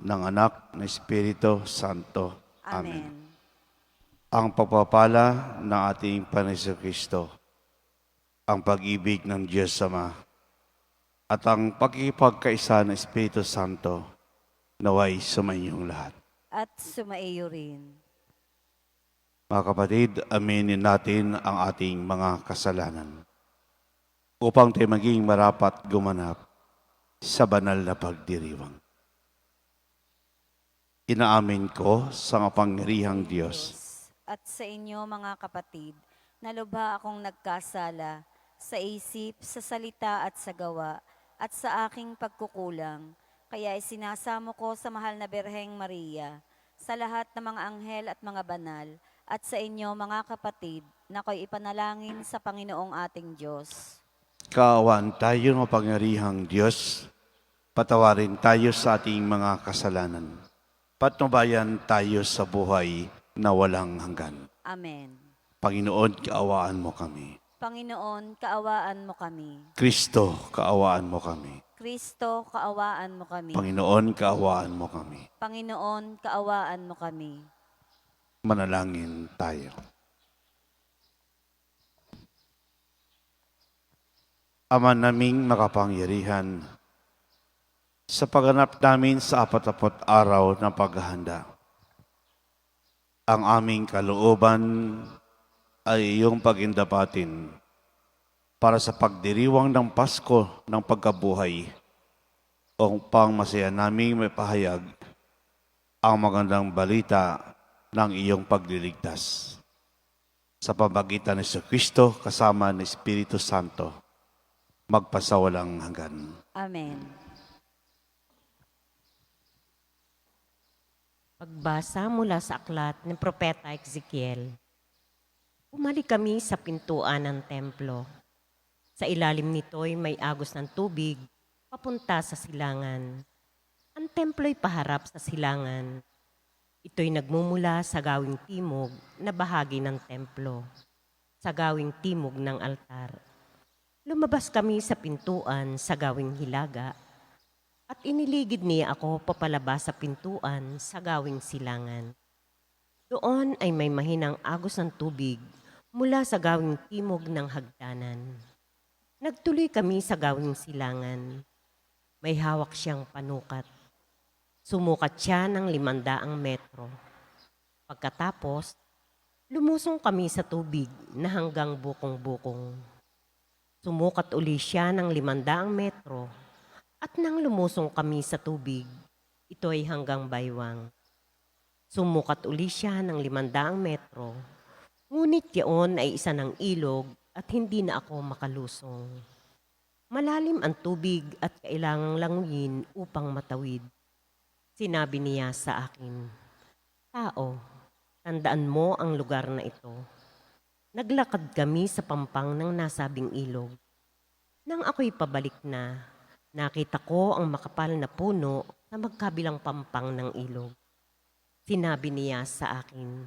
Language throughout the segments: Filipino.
ng Anak, ng Espiritu Santo. Amen. Amen. Ang pagpapala ng ating Panginoon Kristo, ang pag-ibig ng Diyos Ama, at ang pagkikipagkaisa ng Espiritu Santo naway sumainyong lahat. At sumaiyo rin. Mga kapatid, aminin natin ang ating mga kasalanan upang tayo maging marapat gumanap sa banal na pagdiriwang. Inaamin ko sa kapangyarihang Diyos At sa inyo mga kapatid, na lubha akong nagkasala sa isip, sa salita at sa gawa, at sa aking pagkukulang. Kaya isinasamo ko sa mahal na Birheng Maria, sa lahat ng mga anghel at mga banal, at sa inyo mga kapatid, na ko'y ipanalangin sa Panginoong ating Diyos. Kaawaan tayo ng kapangyarihang Diyos, patawarin tayo sa ating mga kasalanan. Patnubayan tayo sa buhay na walang hanggan. Amen. Panginoon, kaawaan mo kami. Panginoon, kaawaan mo kami. Kristo, kaawaan mo kami. Kristo, kaawaan mo kami. Panginoon, kaawaan mo kami. Panginoon, kaawaan mo kami. Manalangin tayo. Ama naming makapangyarihan, sa pagganap namin sa 40 araw ng paghahanda, ang aming kalooban ay iyong pagindapatin para sa pagdiriwang ng Pasko ng pagkabuhay upang masaya naming may pahayag ang magandang balita ng iyong pagliligtas. Sa pamagitan ni Kristo kasama ng Espiritu Santo, magpasawalang hanggan. Amen. Pagbasa mula sa aklat ng Propeta Ezekiel. Bumalik kami sa pintuan ng templo. Sa ilalim nito'y may agos ng tubig papunta sa silangan. Ang templo'y paharap sa silangan. Ito'y nagmumula sa gawing timog na bahagi ng templo, sa gawing timog ng altar. Lumabas kami sa pintuan sa gawing hilaga, at iniligid niya ako papalabas sa pintuan sa gawing silangan. Doon ay may mahinang agos ng tubig mula sa gawing timog ng hagdanan. Nagtuloy kami sa gawing silangan. May hawak siyang panukat. Sumukat siya ng 500 metro. Pagkatapos, lumusong kami sa tubig na hanggang bukong-bukong. Sumukat uli siya ng 500 metro. At nang lumusong kami sa tubig, ito ay hanggang baywang. Sumukat uli siya ng 500 metro, ngunit yaon ay isa ng ilog at hindi na ako makalusong. Malalim ang tubig at kailangang languyin upang matawid. Sinabi niya sa akin, "Tao, tandaan mo ang lugar na ito." Naglakad kami sa pampang ng nasabing ilog. Nang ako'y pabalik na, nakita ko ang makapal na puno na magkabilang pampang ng ilog. Sinabi niya sa akin,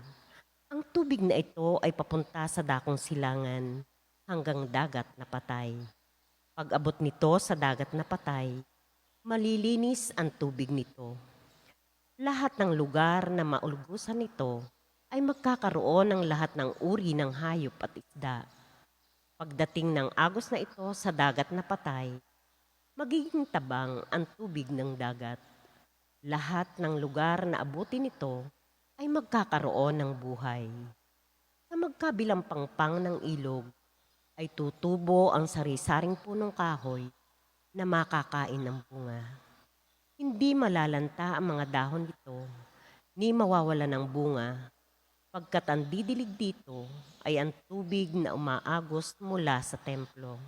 "Ang tubig na ito ay papunta sa dakong silangan hanggang dagat na patay. Pag abot nito sa dagat na patay, malilinis ang tubig nito. Lahat ng lugar na maulugusan nito ay magkakaroon ng lahat ng uri ng hayop at isda. Pagdating ng agos na ito sa dagat na patay, magiging tabang ang tubig ng dagat. Lahat ng lugar na abutin nito ay magkakaroon ng buhay. Sa magkabilang pangpang ng ilog ay tutubo ang sari-saring punong kahoy na makakain ng bunga. Hindi malalanta ang mga dahon nito, ni mawawala ng bunga, pagkat ang didilig dito ay ang tubig na umaagos mula sa templo.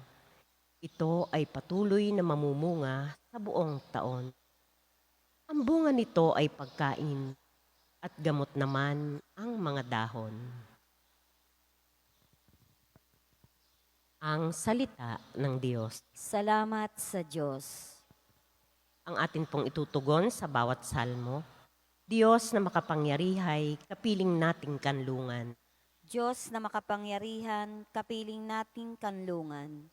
Ito ay patuloy na mamumunga sa buong taon. Ang bunga nito ay pagkain at gamot naman ang mga dahon." Ang salita ng Diyos. Salamat sa Diyos. Ang atin pong itutugon sa bawat salmo. Diyos na makapangyarihay, kapiling nating kanlungan. Diyos na makapangyarihan, kapiling nating kanlungan.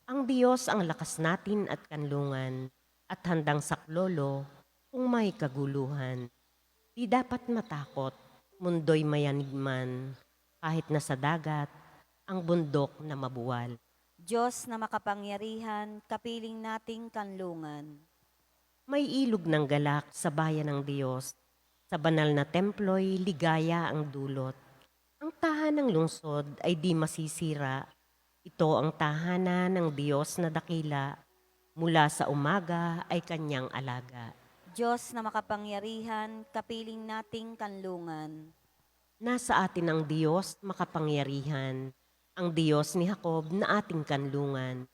Ang Diyos ang lakas natin at kanlungan, at handang saklolo kung may kaguluhan. Di dapat matakot, mundo'y mayanig man, kahit nasa dagat, ang bundok na mabuwal. Diyos na makapangyarihan, kapiling nating kanlungan. May ilog ng galak sa bayan ng Diyos. Sa banal na templo'y ligaya ang dulot. Ang tahanang lungsod ay di masisira. Ito ang tahanan ng Diyos na dakila. Mula sa umaga ay kanyang alaga. Diyos na makapangyarihan, kapiling nating kanlungan. Nasa atin ang Diyos makapangyarihan, ang Diyos ni Jacob na ating kanlungan.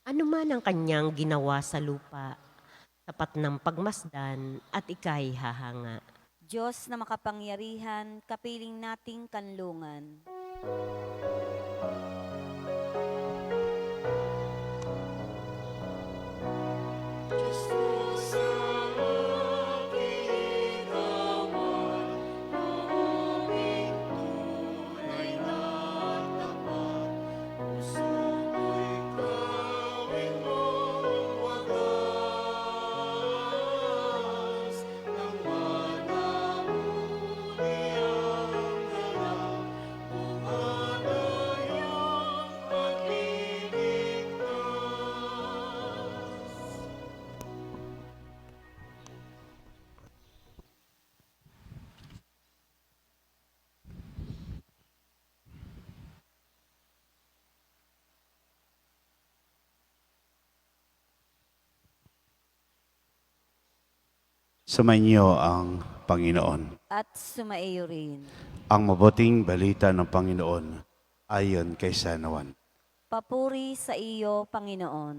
Ano man ang kanyang ginawa sa lupa, tapat ng pagmasdan at ika'y hahanga. Diyos na makapangyarihan, kapiling nating kanlungan. Sumainyo ang Panginoon. At sumaiyo rin. Ang mabuting balita ng Panginoon ayon kay San Juan. Papuri sa iyo, Panginoon.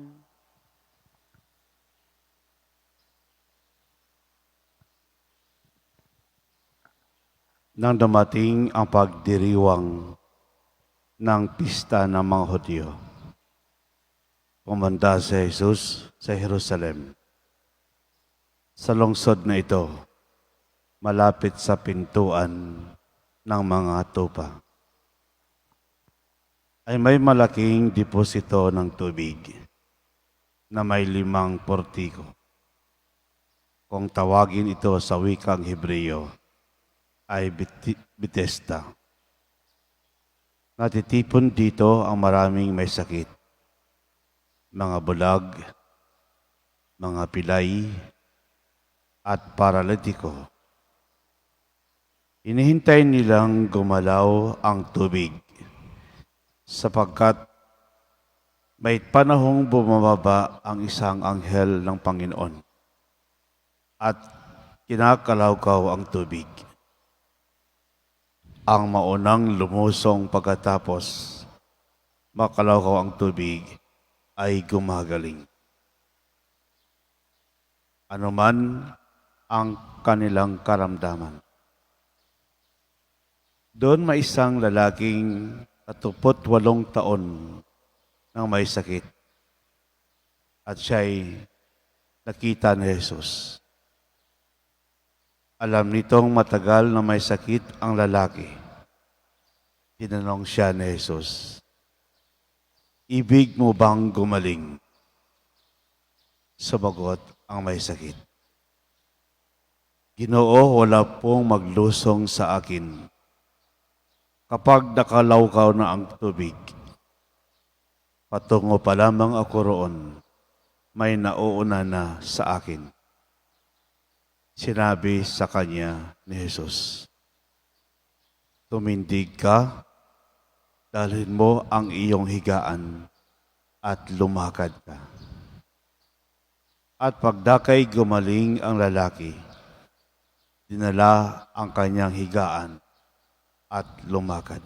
Nang dumating ang pagdiriwang ng pista ng mga Hudyo, pumunta si Jesus sa Jerusalem. Sa lungsod na ito, malapit sa pintuan ng mga tupa, ay may malaking deposito ng tubig na may 5 portiko. Kung tawagin ito sa wikang Hebreo, ay Bethesda. Natitipon dito ang maraming may sakit, mga bulag, mga pilay, at paralitiko. Inihintay nilang gumalaw ang tubig sapagkat may panahong bumababa ang isang anghel ng Panginoon at kinakalawkaw ang tubig. Ang maunang lumusong pagkatapos makalawkaw ang tubig ay gumagaling. Anuman ang kanilang karamdaman. Doon may isang lalaking 38 taon nang may sakit at siya'y nakita ni Jesus. Alam nitong matagal na may sakit ang lalaki. Tinanong siya ni Jesus, "Ibig mo bang gumaling?" Sumagot ang may sakit, "Ginoo, wala pong maglusong sa akin. Kapag nakalawkaw na ang tubig, patungo pa lamang ako roon, may nauuna na sa akin." Sinabi sa kanya ni Jesus, "Tumindig ka, dalhin mo ang iyong higaan at lumakad ka." At pagdakay gumaling ang lalaki, dinala ang kanyang higaan at lumakad.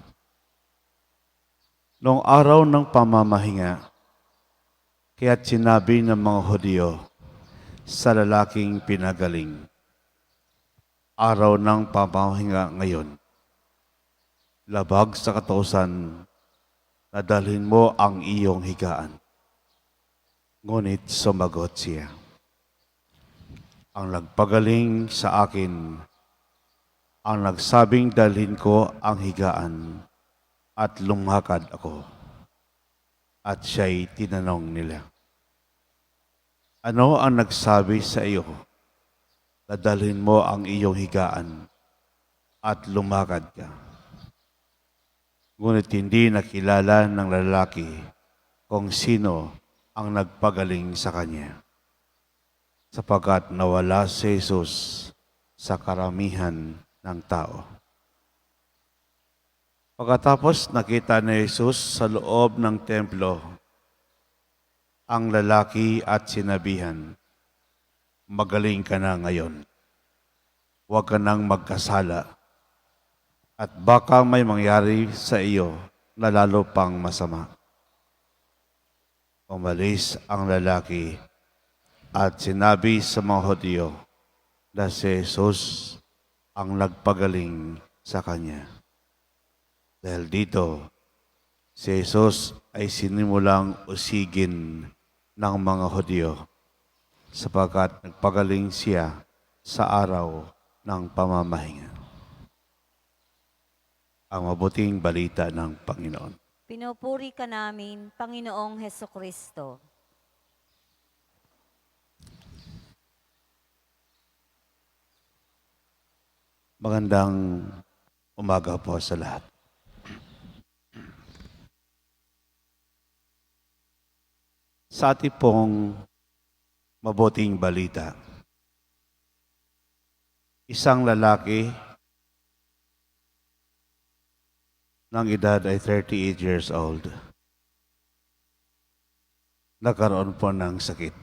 Noong araw ng pamamahinga, kaya't sinabi ng mga Hudyo sa lalaking pinagaling, "Araw ng pamamahinga ngayon, labag sa katusan na dalhin mo ang iyong higaan." Ngunit sumagot siya, "Ang nagpagaling sa akin ang nagsabing dalhin ko ang higaan at lumakad ako." At siya'y tinanong nila, "Ano ang nagsabi sa iyo? dadalhin mo ang iyong higaan at lumakad ka. Ngunit hindi nakilala ng lalaki kung sino ang nagpagaling sa kanya, sapagkat nawala si Jesus sa karamihan ng tao. Pagkatapos nakita ni Jesus sa loob ng templo ang lalaki at sinabihan, "Magaling ka na ngayon. Huwag ka nang magkasala at baka may mangyari sa iyo na lalo pang masama." Umalis ang lalaki at sinabi sa mga Hudyo na si Jesus ang nagpagaling sa kanya. Dahil dito, si Jesus ay sinimulang usigin ng mga Hudyo sapagkat nagpagaling siya sa araw ng pamamahinga. Ang mabuting balita ng Panginoon. Pinupuri ka namin, Panginoong Hesukristo. Magandang umaga po sa lahat. Sa ating pong mabuting balita, isang lalaki ng edad ay 38 years old, nagkaroon po ng sakit.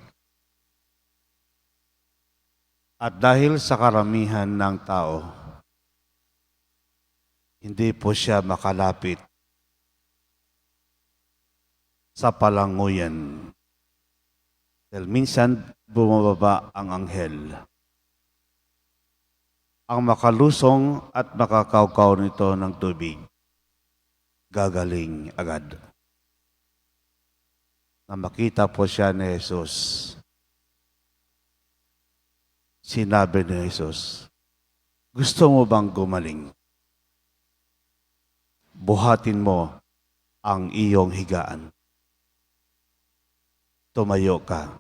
At dahil sa karamihan ng tao, hindi po siya makalapit sa palanguyan. Dahil minsan bumababa ang anghel. Ang makalusong at makakaukaw nito ng tubig, gagaling agad. Na makita po siya ni Jesus, sinabi ni Jesus, "Gusto mo bang gumaling? Buhatin mo ang iyong higaan. Tumayo ka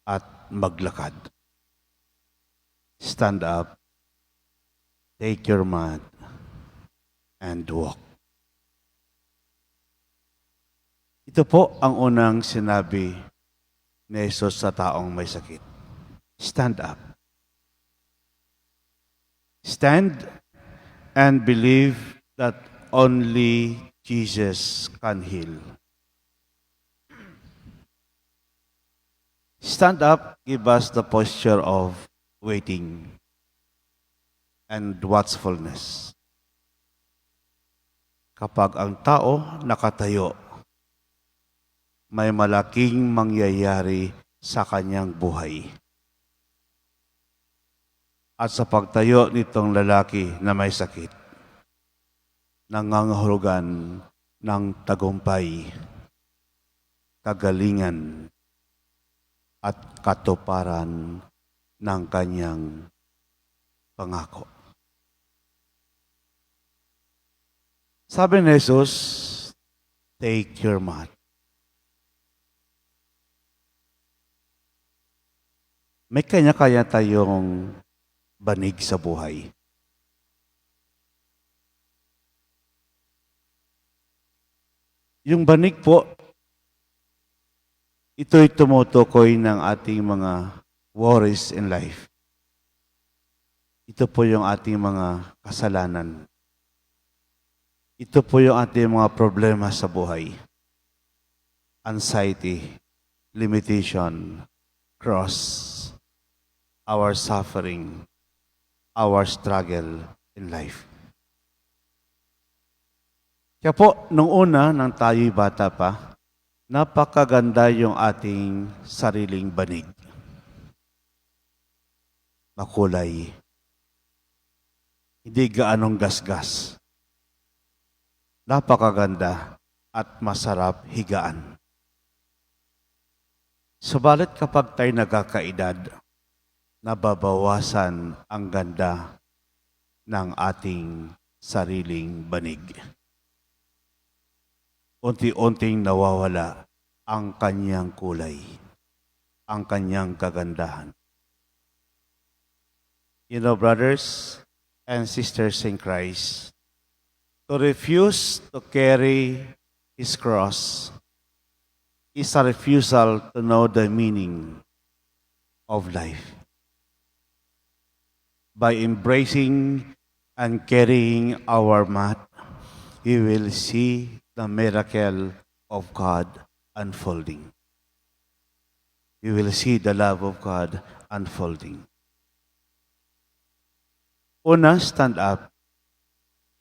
at maglakad. Stand up, take your mat, and walk." Ito po ang unang sinabi ni Jesus sa taong may sakit. Stand up. Stand and believe that only Jesus can heal. Stand up, give us the posture of waiting and watchfulness. Kapag ang tao nakatayo, may malaking mangyayari sa kanyang buhay. At sa pagtayo nitong lalaki na may sakit, nangangahulugan ng tagumpay, kagalingan, at katuparan ng kanyang pangako. Sabi ni Jesus, take your mat. May kanya-kanya tayong banig sa buhay. Yung banig po, ito'y tumutukoy ng ating mga worries in life. Ito po yung ating mga kasalanan. Ito po yung ating mga problema sa buhay. Anxiety, limitation, cross, our suffering, our struggle in life. Kaya po, nung una, nang tayo'y bata pa, napakaganda yung ating sariling banig. Makulay. Hindi gaanong gasgas. Napakaganda at masarap higaan. Subalit kapag tayo nagkakaedad, nababawasan ang ganda ng ating sariling banig. Unti-unting nawawala ang kanyang kulay, ang kanyang kagandahan. You know, brothers and sisters in Christ, to refuse to carry his cross is a refusal to know the meaning of life. By embracing and carrying our mat, we will see the miracle of God unfolding. We will see the love of God unfolding. Una, stand up.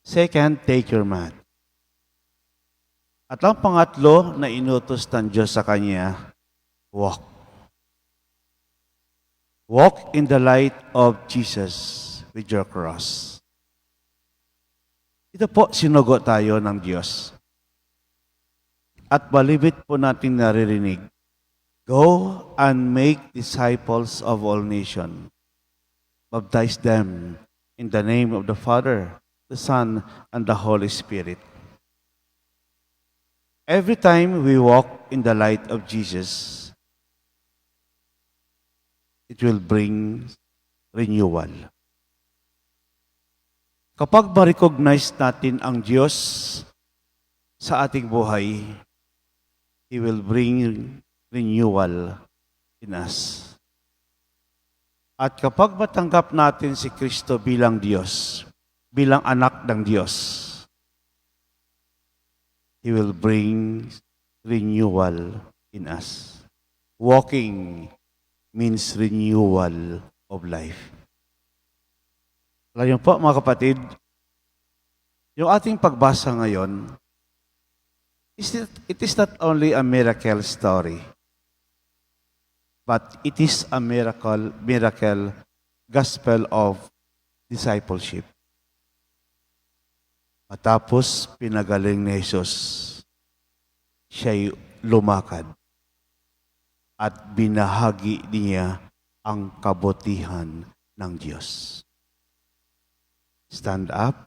Second, take your mat. At ang pangatlo na inutos ng Diyos sa kanya, walk. Walk in the light of Jesus with your cross. Ito po, sinugo tayo ng Diyos. At balibit po natin naririnig, go and make disciples of all nations. Baptize them in the name of the Father, the Son, and the Holy Spirit. Every time we walk in the light of Jesus, it will bring renewal. Kapag ma-recognize natin ang Diyos sa ating buhay, He will bring renewal in us. At kapag matanggap natin si Kristo bilang Diyos, bilang anak ng Diyos, He will bring renewal in us. Walking means renewal of life. Alam niyo po, mga kapatid, yung ating pagbasa ngayon, it is not only a miracle story, but it is a miracle gospel of discipleship. Matapos pinagaling ni Jesus, siya'y lumakad at binahagi niya ang kabutihan ng Diyos. Stand up,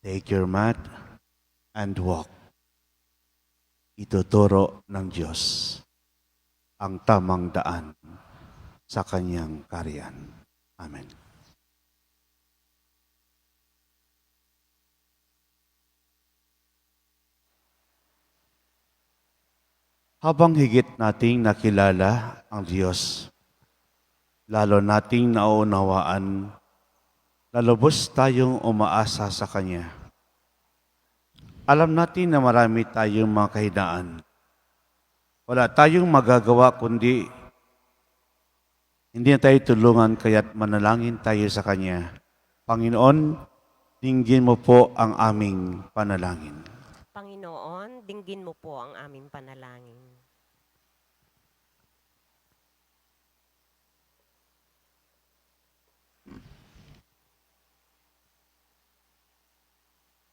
take your mat, and walk. Ituturo ng Diyos ang tamang daan sa kanyang kaharian. Amen. Habang higit nating nakilala ang Diyos, lalo nating naunawaan na lubos tayong umaasa sa Kanya. Alam natin na marami tayong mga kahinaan. Wala tayong magagawa kundi hindi na tayo tulungan kaya't manalangin tayo sa Kanya. Panginoon, dinggin mo po ang aming panalangin. Panginoon, dinggin mo po ang aming panalangin.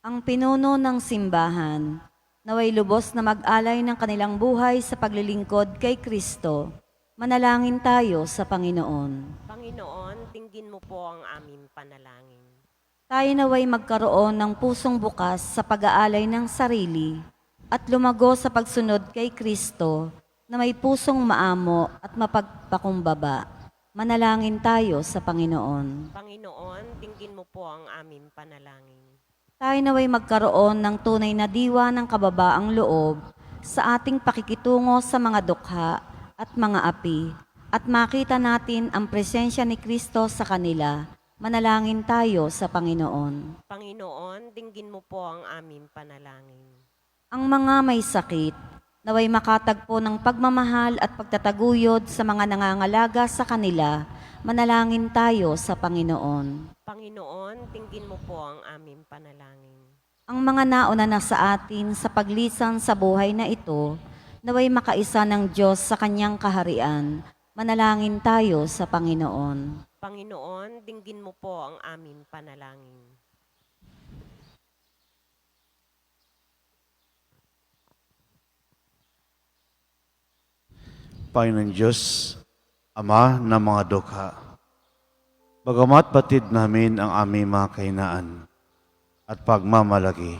Ang pinuno ng simbahan, naway lubos na mag-alay ng kanilang buhay sa paglilingkod kay Kristo, manalangin tayo sa Panginoon. Panginoon, dinggin mo po ang aming panalangin. Tayo naway magkaroon ng pusong bukas sa pag-aalay ng sarili at lumago sa pagsunod kay Kristo na may pusong maamo at mapagpakumbaba. Manalangin tayo sa Panginoon. Panginoon, dinggin mo po ang aming panalangin. Tayo naway magkaroon ng tunay na diwa ng kababaang loob sa ating pakikitungo sa mga dukha at mga api at makita natin ang presensya ni Kristo sa kanila. Manalangin tayo sa Panginoon. Panginoon, dinggin mo po ang aming panalangin. Ang mga may sakit, naway makatagpo ng pagmamahal at pagtataguyod sa mga nangangalaga sa kanila. Manalangin tayo sa Panginoon. Panginoon, dinggin mo po ang aming panalangin. Ang mga nauna na sa atin sa paglisan sa buhay na ito, naway makaisa ng Diyos sa kanyang kaharian. Manalangin tayo sa Panginoon. Panginoon, dinggin mo po ang aming panalangin. Panginoon Diyos, Ama ng mga dukha, bagamat batid namin ang aming mga kahinaan at pagmamalaki,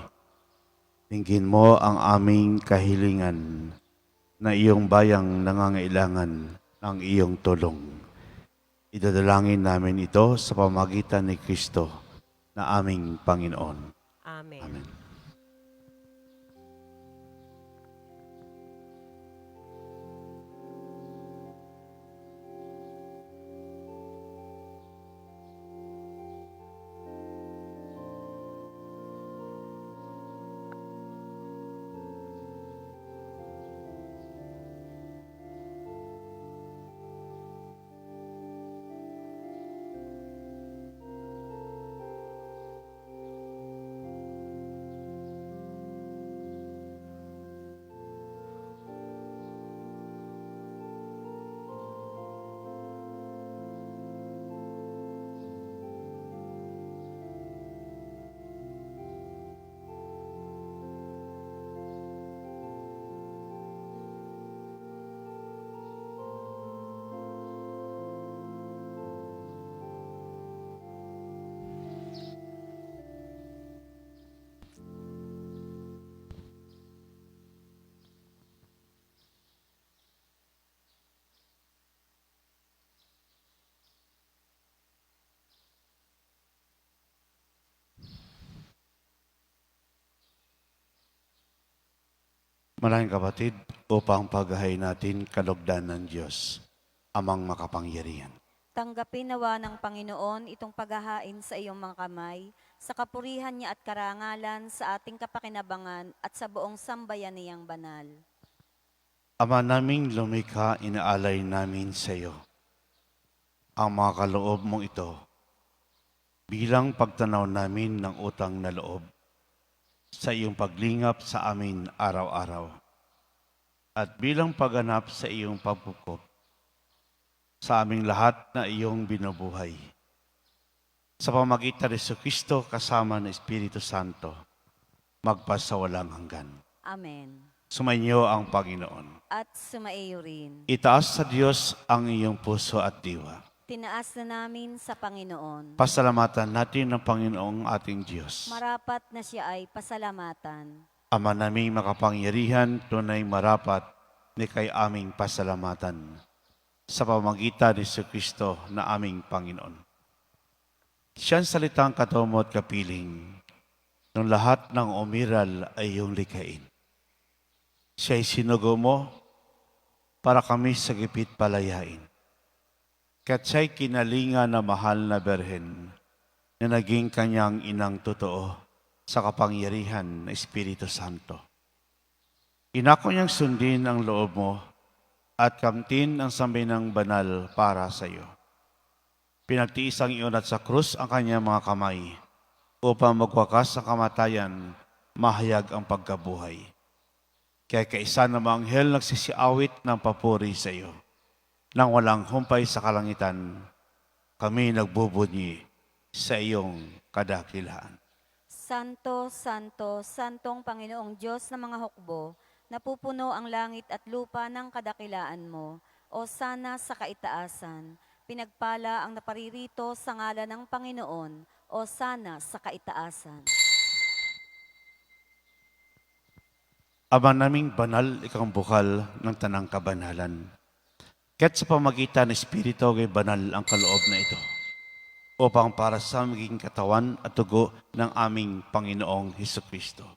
dinggin mo ang aming kahilingan na iyong bayang nangangailangan ng iyong tulong. Idadalangin namin ito sa pamagitan ni Kristo na aming Panginoon. Amen. Amen. Maraming kapatid, upang paghahay natin kalugdan ng Diyos, amang makapangyarihan. Tanggapin nawa ng Panginoon itong paghahain sa iyong mga kamay, sa kapurihan niya at karangalan, sa ating kapakinabangan at sa buong sambayan niyang banal. Ama naming lumikha, inaalay namin sa iyo ang mga kaloob mong ito bilang pagtanaw namin ng utang na loob sa iyong paglingap sa amin araw-araw at bilang pagganap sa iyong pagpupok sa aming lahat na iyong binubuhay. Sa pamagitan ni Jesucristo kasama ng Espiritu Santo, magpasawalang hanggan. Amen. Sumainyo ang Panginoon. At sumaiyo rin. Itaas sa Diyos ang iyong puso at diwa. Tinaas na namin sa Panginoon. Pasalamatan natin ng Panginoong ating Diyos. Marapat na siya ay pasalamatan. Ama naming makapangyarihan, tunay marapat ni kay aming pasalamatan sa pamagitan ni Jesucristo na aming Panginoon. Siyang salitang katomo at kapiling, nung lahat ng umiral ay iyong likain. Siya'y sinugo mo para kami sa gipit palayain. Kaya't siya'y kinalinga na mahal na berhen na naging kanyang inang totoo sa kapangyarihan ng Espiritu Santo. Inako niyang sundin ang loob mo at kamtin ang sambayanang banal para sa iyo. Pinagtiis ang iyon at sa krus ang kanyang mga kamay upang magwakas sa kamatayan, mahayag ang pagkabuhay. Kaya kaisa na mga anghel nagsisiawit ng papuri sa iyo. Nang walang humpay sa kalangitan, kami nagbubunyi sa iyong kadakilaan. Santo, Santo, Santong Panginoong Diyos ng mga hukbo, napupuno ang langit at lupa ng kadakilaan mo, o sana sa kaitaasan. Pinagpala ang naparirito sa ngalan ng Panginoon, o sana sa kaitaasan. Ama naming banal, ikang bukal ng tanang kabanalan. Kaya't sa pamagitan ng Espiritu ay banal ang kaloob na ito, upang para sa maging katawan at tugo ng aming Panginoong Hesukristo.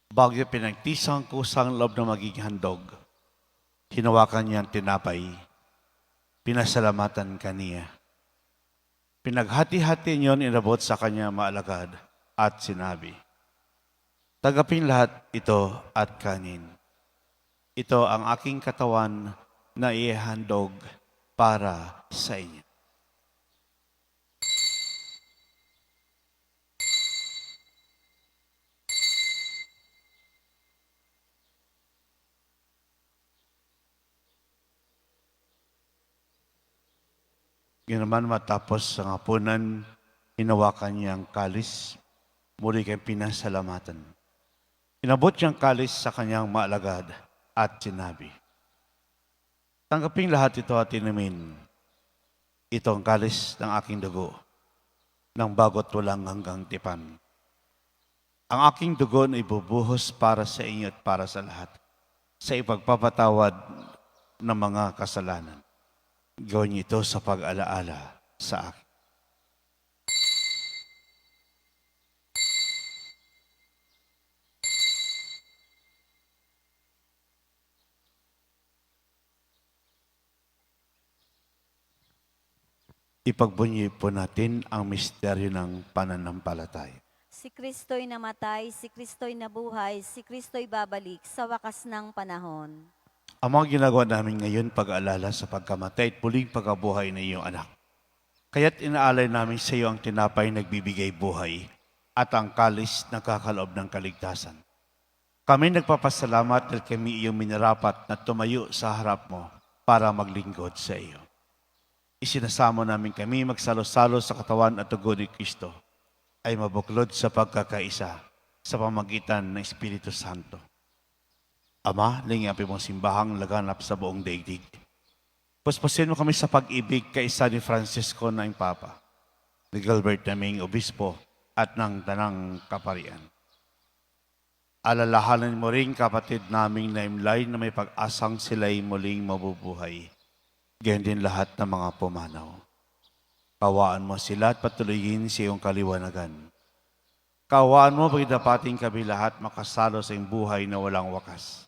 Bago pinagtisang kusang loob na magiging handog, hinawakan niya ang tinapay, pinasalamatan kaniya. Pinaghati-hati niyon inabot sa kanya maalagad at sinabi, "Tagapin lahat ito at kanin. Ito ang aking katawan na ihandog para sa inyo." Ginaman matapos ang hapunan, hinawakan niya ang kalis, muli kay pinasalamatan. Inabot niyang kalis sa kanyang maalagad at sinabi, "Tanggapin lahat ito at inumin. Ito ang kalis ng aking dugo, ng bagot walang hanggang tipan. Ang aking dugo na ibubuhos para sa inyo at para sa lahat, sa ipagpapatawad ng mga kasalanan. Gawin niyo ito sa pag-alaala sa akin. Ipagbunyi po natin ang misteryo ng pananampalataya. Si Kristo'y namatay, si Kristo'y nabuhay, si Kristo'y babalik sa wakas ng panahon. Ang mga ginagawa namin ngayon pag-aalala sa pagkamatay at muling pagkabuhay ng iyong anak. Kaya't inaalay namin sa iyo ang tinapay nagbibigay buhay at ang kalis na kakaloob ng kaligtasan. Kami nagpapasalamat dahil kami iyong minarapat na tumayo sa harap mo para maglingkod sa iyo. Isinasamo namin kami magsalo-salo sa katawan at dugo ni Kristo ay mabuklod sa pagkakaisa sa pamagitan ng Espiritu Santo. Ama, lingapin mong simbahang laganap sa buong daigdig. Puspusin mo kami sa pag-ibig kaisa ni Francisco na ang Papa, ni Gilbert naming Obispo at ng Tanang Kaparian. Alalahanan mo rin kapatid naming naimlay na may pag-asang sila'y muling mabubuhay. Ganyan din lahat ng mga pumanaw. Kawaan mo sila at patuloyin sa iyong kaliwanagan. Kawaan mo pagdapating kami lahat makasalo sa iyong buhay na walang wakas.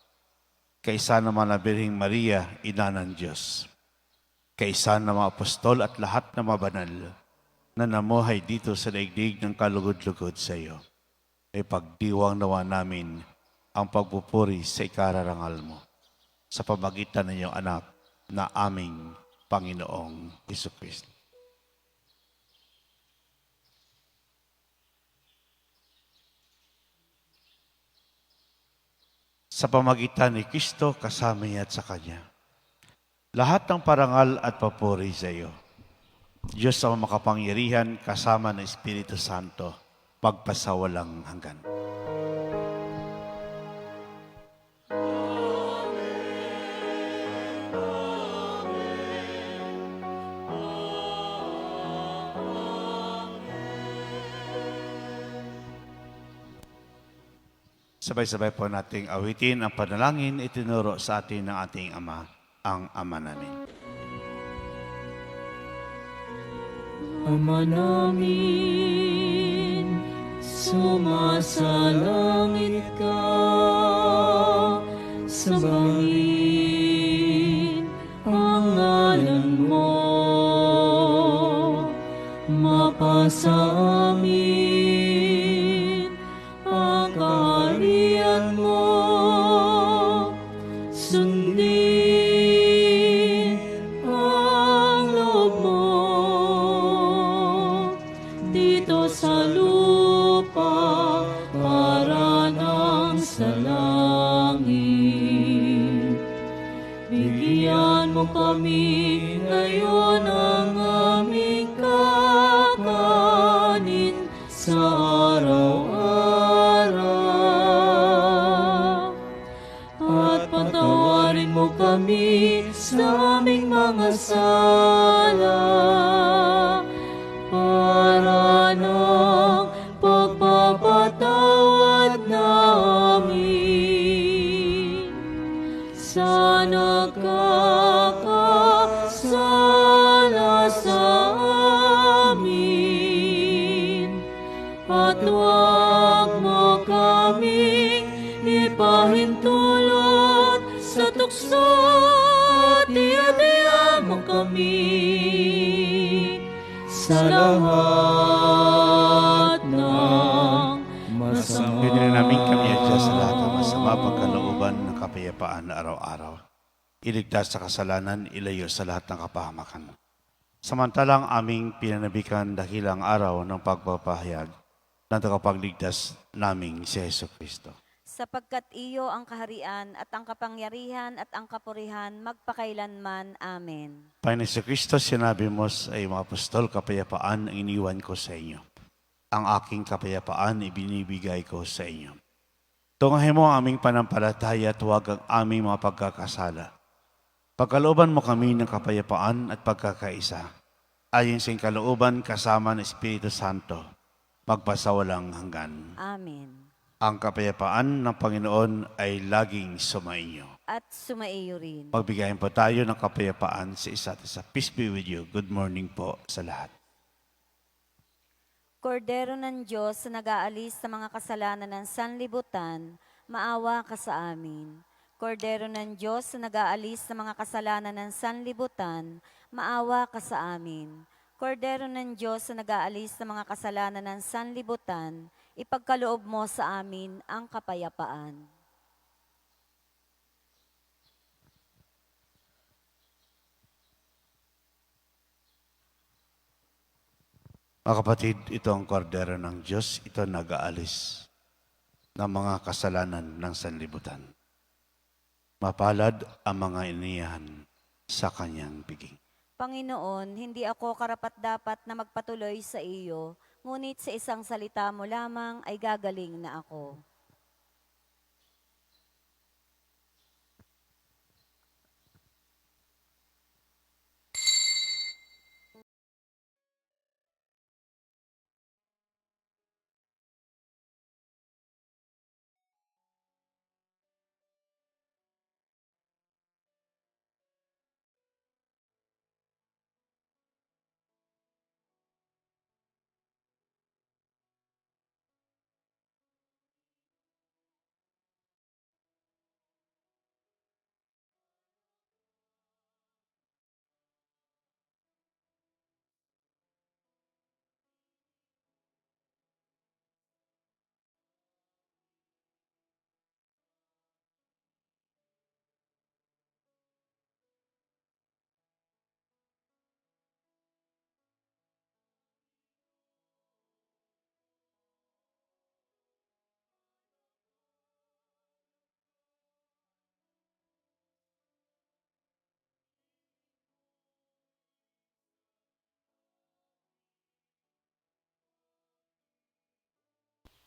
Kaisa naman na Birheng Maria, Ina ng Diyos. Kaisa ng mga apostol at lahat ng mga banal na namuhay dito sa daigdig ng kalugod-lugod sa iyo. Ay pagdiwang nawa namin ang pagpupuri sa ikararangal mo sa pamagitan ng iyong anak na aming Panginoong Jesucristo. Sa pamagitan ni Kristo, kasama niya at sa Kanya. Lahat ng parangal at papuri sa iyo. Diyos sa makapangyarihan, kasama ng Espiritu Santo, pagpasawalang hanggan. Sabay-sabay po nating awitin ang panalangin itinuro sa atin ng ating Ama, ang Ama namin. Ama namin, sumasalangit ka, sambahin ang ngalan mo, mapasa amin ang kaharian mo, sundin ang loob mo dito sa lupa para nang sa langit. Bigyan mo kami ngayon ang aming kakanin sa araw-araw. At patawarin mo kami sa aming mga sala para ng pagpapatawad namin sa nagkakasala sa amin. At huwag mo kaming ipahintulot sa tukso at iadya mo kami sa lahat ng masama. Pwede na namin kami adya sa lahat ng masama pagkalooban ng kapayapaan na araw-araw. Iligtas sa kasalanan, ilayo sa lahat ng kapahamakan. Samantalang aming pinanabikan dakilang araw ng pagpapahayag ng tagapagligtas naming si Jesu Kristo. Sapagkat iyo ang kaharian at ang kapangyarihan at ang kapurihan magpakailanman. Amen. Panginoon Jesu Kristo, sinabi mo sa iyong mga apostol, kapayapaan ang iniwan ko sa inyo. Ang aking kapayapaan ibinibigay ko sa inyo. Tungahin mo ang aming panampalataya at huwag ang aming mga pagkakasala. Pagkalooban mo kami ng kapayapaan at pagkakaisa. Ayon sa iyong kalooban kasama ng Espiritu Santo, magpasawalang hanggan. Amen. Ang kapayapaan ng Panginoon ay laging sumainyo. at sumaiyo rin. Magbigayin po tayo ng kapayapaan sa isa't isa. Peace be with you. Good morning po sa lahat. Kordero ng Diyos na nag-aalis sa mga kasalanan ng sanlibutan, maawa ka sa amin. Kordero ng Diyos na nag-aalis sa mga kasalanan ng sanlibutan, maawa ka sa amin. Kordero ng Diyos na nag-aalis sa mga kasalanan ng sanlibutan, ipagkaloob mo sa amin ang kapayapaan. Mga kapatid, ito ang kordero ng Diyos. Ito nag-aalis ng mga kasalanan ng sanlibutan. Mapalad ang mga iniyahan sa kanyang piging. Panginoon, hindi ako karapat-dapat na magpatuloy sa iyo, ngunit sa isang salita mo lamang ay gagaling na ako.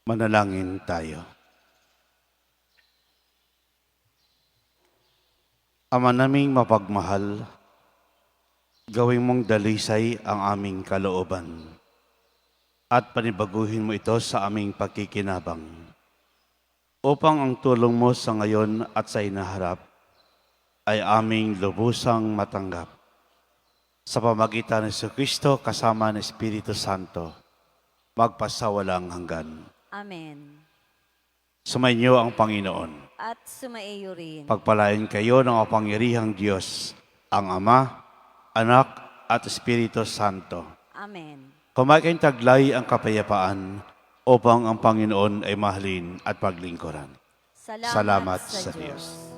Manalangin tayo. Ama naming mapagmahal, gawin mong dalisay ang aming kalooban at panibaguhin mo ito sa aming pagkikinabang upang ang tulong mo sa ngayon at sa inaharap ay aming lubusang matanggap. Sa pamagitan ng Kristo kasama ng Espiritu Santo, magpasawalang hanggan. Amen. Sumainyo ang Panginoon. At sumaiyo rin. Pagpalain kayo ng kapangyarihang Diyos, ang Ama, Anak, at Espiritu Santo. Amen. Kumain taglay ang kapayapaan upang ang Panginoon ay mahalin at paglingkuran. Salamat sa Diyos. Diyos.